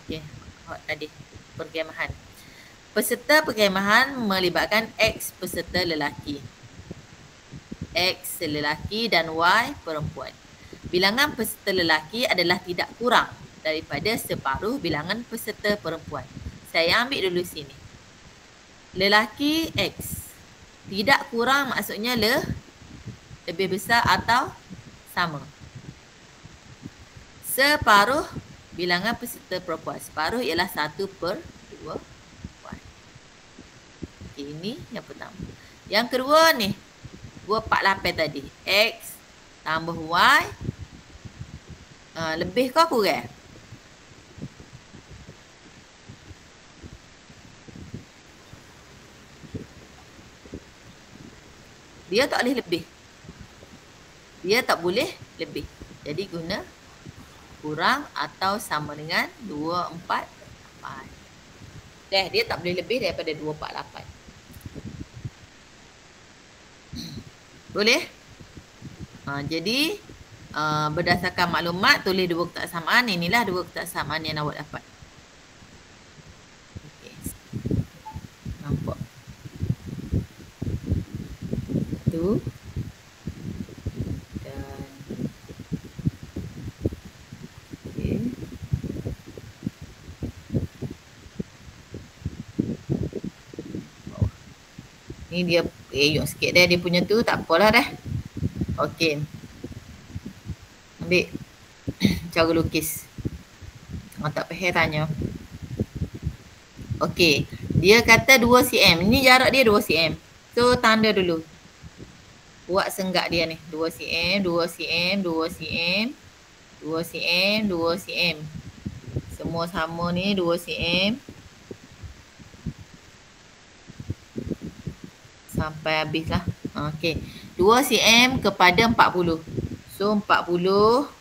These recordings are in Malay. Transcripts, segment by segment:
Okey, tadi perkemahan. Peserta perkemahan melibatkan X peserta lelaki, X lelaki dan Y perempuan. Bilangan peserta lelaki adalah tidak kurang daripada separuh bilangan peserta perempuan. Saya ambil dulu sini. Lelaki X. Tidak kurang maksudnya lebih besar atau sama. Separuh bilangan peserta perempuan. Separuh ialah 1/2. Okay, ini yang pertama. Yang kedua ni, 2/8 tadi. X tambah Y. Lebih ke kurang? Dia tak boleh lebih. Dia tak boleh lebih. Jadi guna kurang atau sama dengan 2/8. Dia tak boleh lebih daripada 2/8. Boleh? Jadi berdasarkan maklumat tulis dua kotak samaan. Inilah dua kotak samaan yang awak dapat. Okay. Nampak? Tu. Dan okay. Ni dia eyok sikit dah dia punya tu, tak apalah dah. Okey. Ambil cara lukis. Tak payah tanya. Okey. Dia kata 2 cm. Ni jarak dia 2 cm. So tanda dulu. Buat senggak dia ni. 2 cm, 2 cm, 2 cm, 2 cm, 2 cm. Semua sama ni 2 cm. Sampai habis lah. Okey. 2 cm kepada 40. So 40,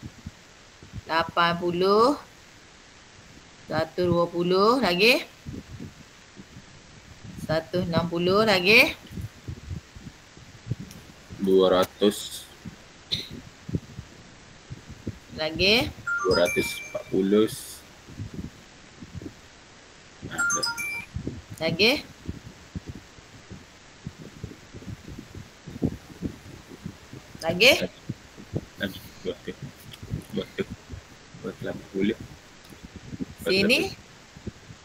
80, 120 lagi. 160 lagi. 200. Lagi. 240. Lagi. Lagi. Lagi. 280. Sini.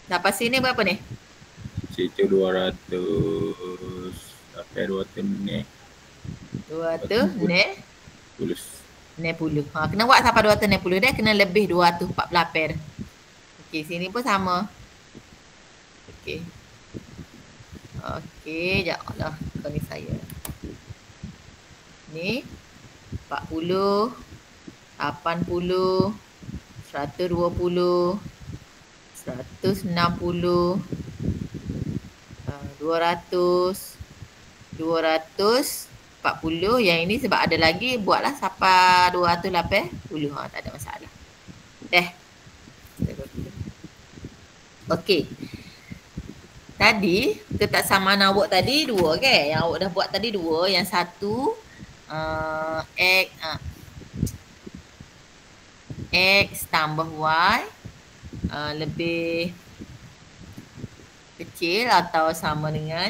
Sampai sini berapa ni? Situ 200. Sampai 200 ni. 200 ni. 60. Kena buat sampai 260 dia. Kena lebih 248. Okey, sini pun sama. Okey. Okey, sekejap lah. Kau ni saya. Ni 40, 80, 120, 160, 200, 240. Yang ini sebab ada lagi, buatlah sampai 280. Tak ada masalah. Okey. Tadi ketaksamaan awak tadi 2 kan? Yang awak dah buat tadi 2. Yang satu X tambah Y lebih kecil atau sama dengan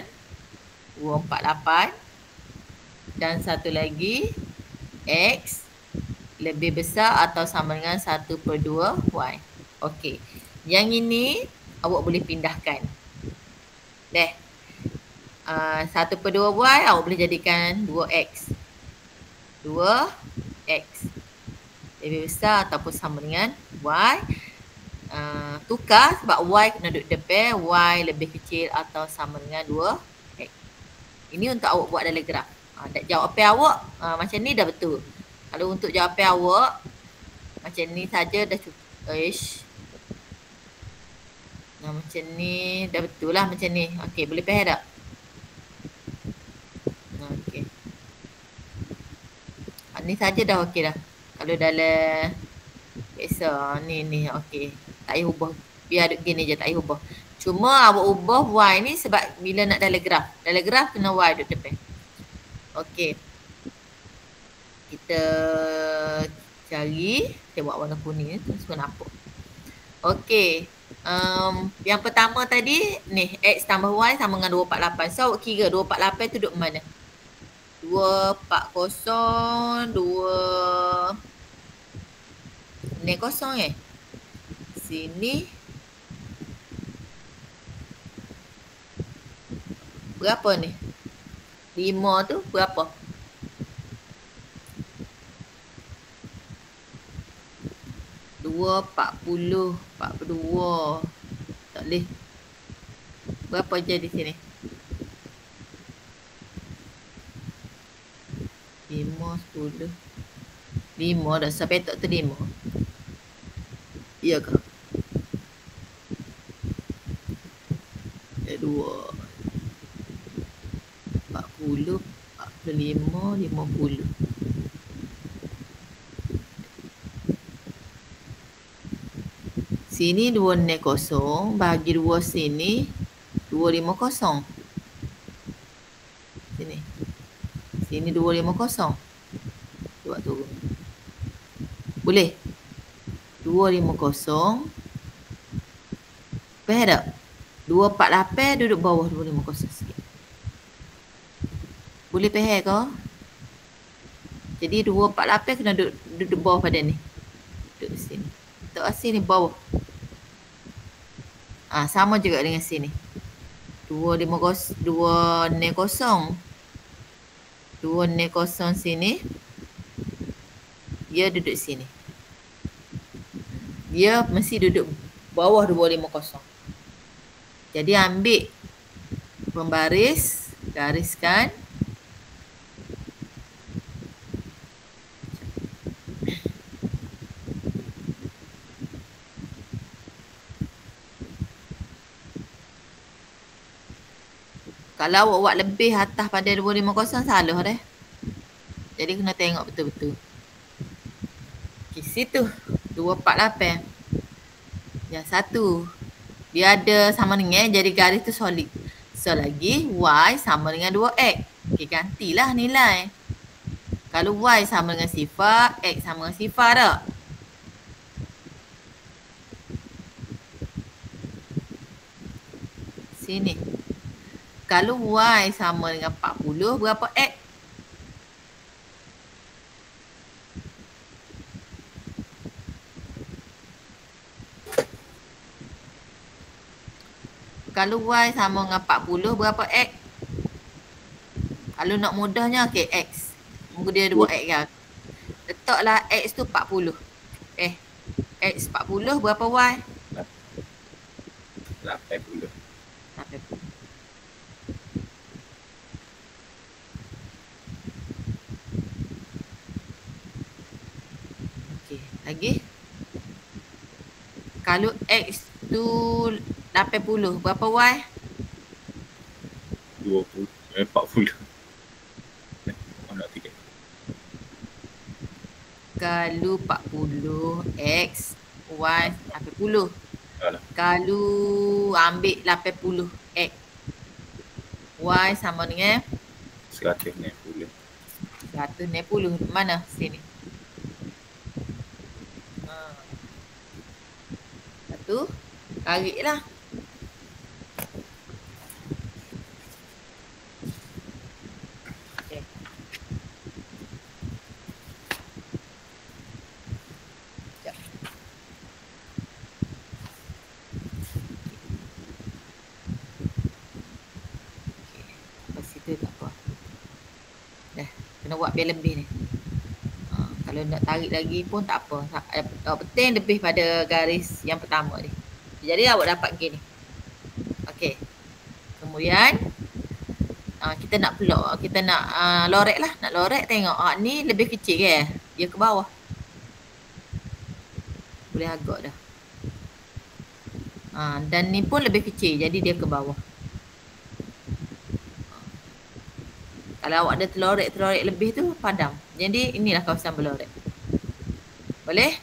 248. Dan satu lagi X lebih besar atau sama dengan 1/2 Y. Okey. Yang ini awak boleh pindahkan. 1/2 Y awak boleh jadikan 2X. 2X lebih besar ataupun sama dengan Y. Tukar sebab Y kena duduk depan. Y lebih kecil atau sama dengan 2X. Ini untuk awak buat dalam graf. Jawapan awak macam ni dah betul. Kalau untuk jawapan awak macam ni saja dah cukup. Macam ni dah betul lah macam ni. Okey, boleh faham tak? Okey. Ni saja dah okey dah. Kalau dalam biasa ni okey. Tak payah ubah. Biar duduk gini je, tak payah ubah. Cuma awak ubah Y ni sebab bila nak dalam graf. Dalam graf kena Y duduk depan. Okey. Kita cari. Kita buat warna kuning ni. Terus nampak. Okey. Yang pertama tadi ni X tambah Y sama dengan 248. So kira 248 tu duduk mana? 240 2 ni kosong sini berapa ni? 5 tu berapa? 240 42 tak boleh. Berapa jadi sini? 5 10 5 dah sampai tak tu 5. Ya ke? 2 40 45 50. Sini 2 ni kosong, bagi 2 sini 250. Sini. Sini 250. Cuba turun. Boleh? 250. Faham tak? 248 duduk bawah 250 sikit. Boleh faham ke? Jadi 248 kena duduk bawah pada ni. Duduk sini. Tak sini bawah. Sama juga dengan sini. 250 2 ni kosong. 2 ni kosong sini. Dia duduk sini. Dia mesti duduk bawah 250. Jadi ambil pembaris, gariskan. Kalau awak lebih atas pada 250 salah dah. Jadi kena tengok betul-betul. Okey, situ 248. Yang satu dia ada sama dengan jadi garis tu solid. So lagi Y sama dengan 2X. Okey, gantilah nilai. Kalau Y sama dengan sifar, X sama dengan sifar tak? Sini. Kalau Y sama dengan 40, berapa X? Kalau Y sama dengan 40, berapa X? Kalau nak mudahnya, okey, X. Muka dia 2X kan. Letaklah X tu 40. X 40, berapa Y? 80. 80. Okey, lagi. Kalau X tu 80, berapa Y? 20. 40. Nak 3. Kalau 40 X Y 80. Alah. Kalau ambil 80 X Y sama dengan 160. 160. Mana? Sini. Satu. Tariklah. Kena buat biar lebih ni. Kalau nak tarik lagi pun tak apa. Penting lebih pada garis yang pertama ni. Jadi awak dapat gini. Okey. Kemudian kita nak pelok, kita nak lorek lah. Nak lorek tengok ni lebih kecil ke? Dia ke bawah. Boleh agak dah. Dan ni pun lebih kecil, jadi dia ke bawah. Kalau awak ada terlorek lebih tu padam. Jadi inilah kawasan berlorek. Boleh?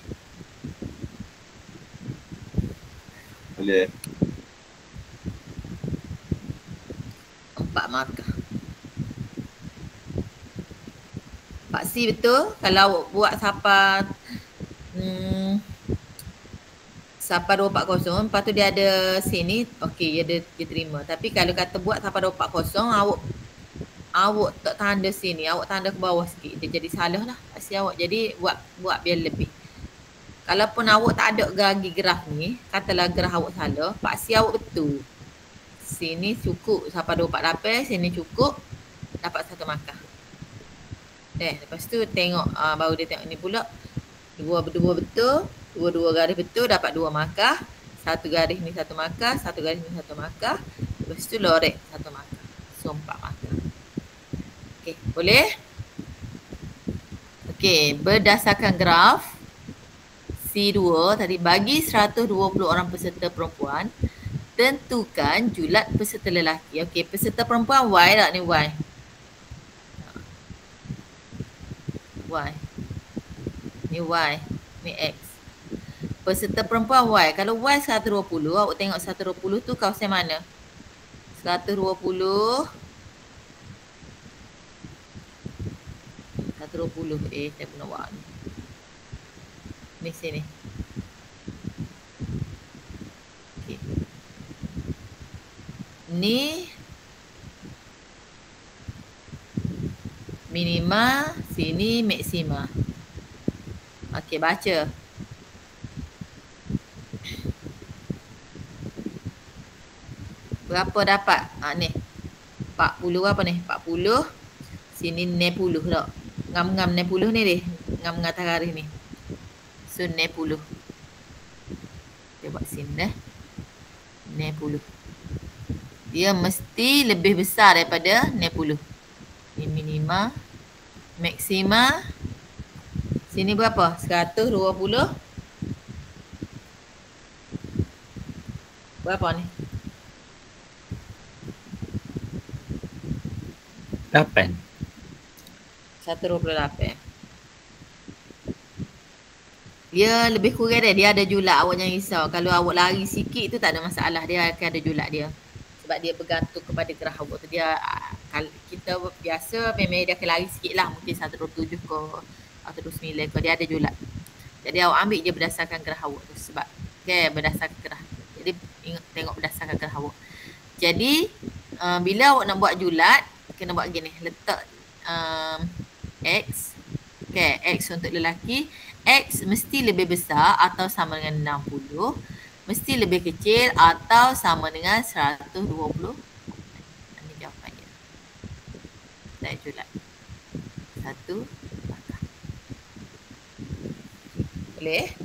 Boleh. 4 markah. Paksi betul. Kalau awak buat sampai Sapa 240, lepas tu dia ada sini, okey dia terima. Tapi kalau kata buat sapa 240, awak tak tanda sini, awak tanda ke bawah sikit. Dia jadi salah lah aksi awak. Jadi buat biar lebih. Kalaupun awak tak ada gagi graf ni, katalah graf awak salah, paksi awak betul. Sini cukup sapa 248, sini cukup, dapat 1 markah. Lepas tu tengok, baru dia tengok ni pula. Dua betul, dua garis betul, dapat 2 markah. 1 garis ni 1 markah, 1 garis ni 1 markah. Lepas tu lorek 1 markah. So 4 markah. Okey, boleh? Okey, berdasarkan graf C2 tadi, bagi 120 orang peserta perempuan, tentukan julat peserta lelaki. Okey, peserta perempuan Y tak ni, Y. Y. Ni Y, ni X. Peserta perempuan Y. Kalau Y 120, awak tengok 120 tu kawasan mana? 120. 120. Saya pun nak buat ni. Ni sini. Okay. Ni minima, sini maksima. Okey, baca. Berapa dapat? Ni. 40 apa ni? 40. Sini 60 tak? Ngam-ngam 60 ni deh. Ngam-ngam atas garis ni. So 60. Dia buat sini dah. 60. Dia mesti lebih besar daripada 60. Ni minima. Maksima. Sini berapa? 120. Berapa ni? 8. 128. Dia lebih kurang dia ada julat, awak jangan risau. Kalau awak lari sikit tu tak ada masalah, dia akan ada julat dia. Sebab dia bergantung kepada gerah awak tu. Dia kita biasa memang dia akan lari sikit lah, mungkin 127 ke 129 ke, dia ada julat. Jadi awak ambil je berdasarkan gerah awak tu, sebab berdasarkan gerah. Jadi tengok berdasarkan gerah awak. Jadi bila awak nak buat julat, kena buat gini, letak X. X untuk lelaki. X mesti lebih besar atau sama dengan 60. Mesti lebih kecil atau sama dengan 120. Ini jawapan dia. Saya julat. 1 markah. Boleh?